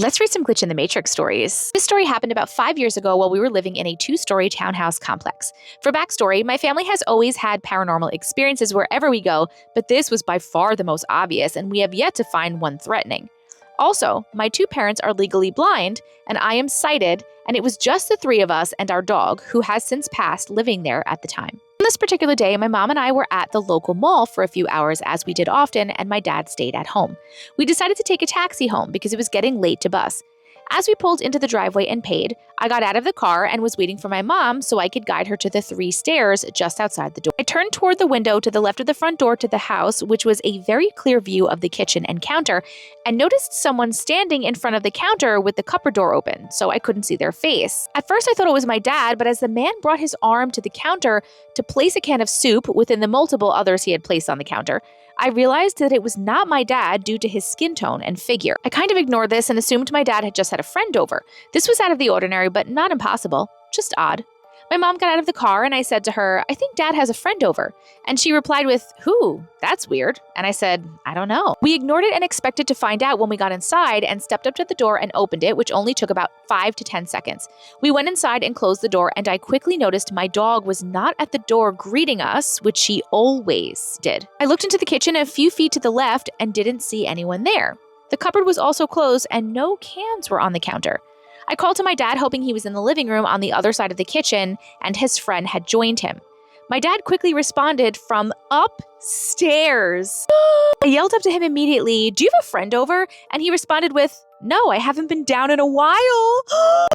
Let's read some Glitch in the Matrix stories. This story happened about 5 years ago while we were living in a 2-story townhouse complex. For backstory, my family has always had paranormal experiences wherever we go, but this was by far the most obvious, and we have yet to find one threatening. Also, my 2 parents are legally blind, and I am sighted, and it was just the 3 of us and our dog, who has since passed, living there at the time. On this particular day, my mom and I were at the local mall for a few hours, as we did often, and my dad stayed at home. We decided to take a taxi home because it was getting late to bus. As we pulled into the driveway and paid, I got out of the car and was waiting for my mom so I could guide her to the 3 stairs just outside the door. I turned toward the window to the left of the front door to the house, which was a very clear view of the kitchen and counter, and noticed someone standing in front of the counter with the cupboard door open, so I couldn't see their face. At first I thought it was my dad, but as the man brought his arm to the counter to place a can of soup within the multiple others he had placed on the counter, I realized that it was not my dad due to his skin tone and figure. I kind of ignored this and assumed my dad had just had a friend over. This was out of the ordinary, but not impossible, just odd. My mom got out of the car and I said to her, "I think dad has a friend over." And she replied with, "Who? That's weird." And I said, "I don't know." We ignored it and expected to find out when we got inside and stepped up to the door and opened it, which only took about 5 to 10 seconds. We went inside and closed the door, and I quickly noticed my dog was not at the door greeting us, which she always did. I looked into the kitchen a few feet to the left and didn't see anyone there. The cupboard was also closed and no cans were on the counter. I called to my dad hoping he was in the living room on the other side of the kitchen and his friend had joined him. My dad quickly responded from upstairs. I yelled up to him immediately, "Do you have a friend over?" And he responded with, "No, I haven't been down in a while."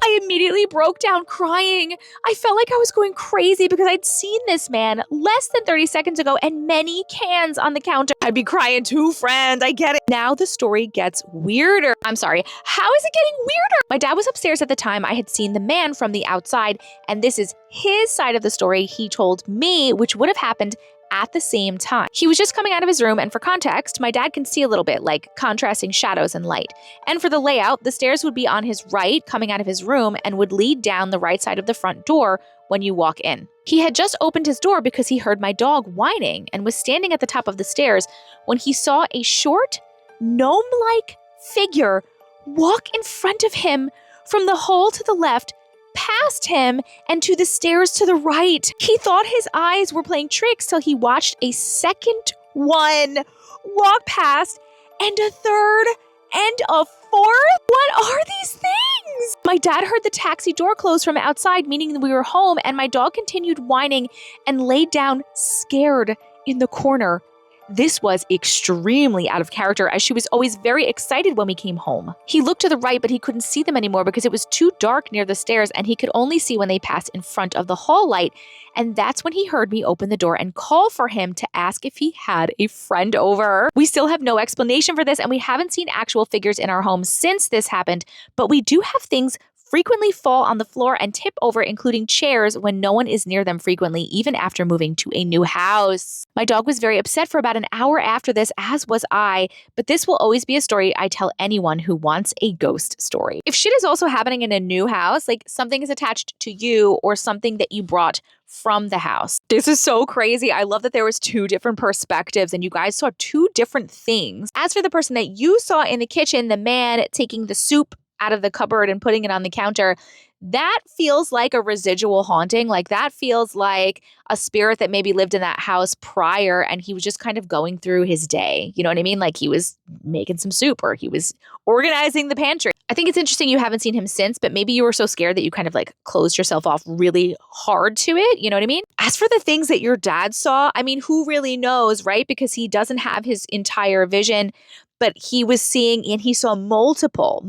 I immediately broke down crying. I felt like I was going crazy because I'd seen this man less than 30 seconds ago and many cans on the counter. I'd be crying too, friend. I get it. Now the story gets weirder. I'm sorry. How is it getting weirder? My dad was upstairs at the time I had seen the man from the outside, and this is his side of the story he told me, which would have happened at the same time. He was just coming out of his room, and for context, my dad can see a little bit, like contrasting shadows and light. And for the layout, the stairs would be on his right, coming out of his room, and would lead down the right side of the front door when you walk in. He had just opened his door because he heard my dog whining and was standing at the top of the stairs when he saw a short, gnome-like figure walk in front of him from the hall to the left, past him, and to the stairs to the right. He thought his eyes were playing tricks till he watched a second one walk past, and a third, and a fourth. What are these things? My dad heard the taxi door close from outside, meaning that we were home, and my dog continued whining and laid down scared in the corner. This was extremely out of character, as she was always very excited when we came home. He looked to the right, but he couldn't see them anymore because it was too dark near the stairs, and he could only see when they passed in front of the hall light. And that's when he heard me open the door and call for him to ask if he had a friend over. We still have no explanation for this, and we haven't seen actual figures in our home since this happened, but we do have things frequently fall on the floor and tip over, including chairs when no one is near them frequently, even after moving to a new house. My dog was very upset for about an hour after this, as was I, but this will always be a story I tell anyone who wants a ghost story. If shit is also happening in a new house, like something is attached to you or something that you brought from the house. This is so crazy. I love that there was 2 different perspectives and you guys saw 2 different things. As for the person that you saw in the kitchen, the man taking the soup out of the cupboard and putting it on the counter, that feels like a residual haunting. Like that feels like a spirit that maybe lived in that house prior and he was just kind of going through his day. You know what I mean? Like he was making some soup or he was organizing the pantry. I think it's interesting you haven't seen him since, but maybe you were so scared that you kind of like closed yourself off really hard to it. You know what I mean? As for the things that your dad saw, I mean, who really knows, right? Because he doesn't have his entire vision. But he was seeing and he saw multiple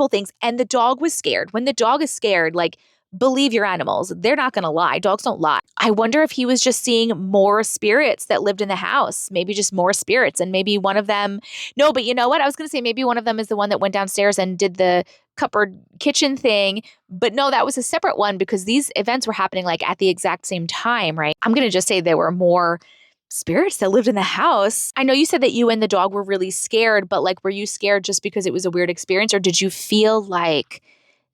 things. And the dog was scared. When the dog is scared, like, believe your animals. They're not going to lie. Dogs don't lie. I wonder if he was just seeing more spirits that lived in the house. Maybe just more spirits. And maybe one of them, no, but you know what? I was going to say maybe one of them is the one that went downstairs and did the cupboard kitchen thing. But no, that was a separate one because these events were happening like at the exact same time, right? I'm going to just say there were more spirits that lived in the house. I know you said that you and the dog were really scared, but like, were you scared just because it was a weird experience, or did you feel like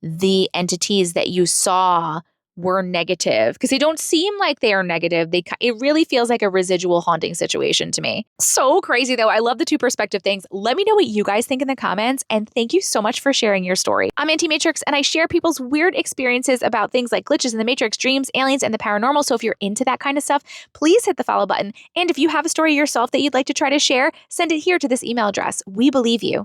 the entities that you saw were negative, because they don't seem like they are negative. It really feels like a residual haunting situation to me. So crazy though. I love the two perspective things. Let me know what you guys think in the comments, and thank you so much for sharing your story. I'm Auntie Matrix, and I share people's weird experiences about things like glitches in the Matrix, dreams, aliens, and the paranormal. So if you're into that kind of stuff, please hit the follow button. And if you have a story yourself that you'd like to try to share, send it here to this email address. We believe you.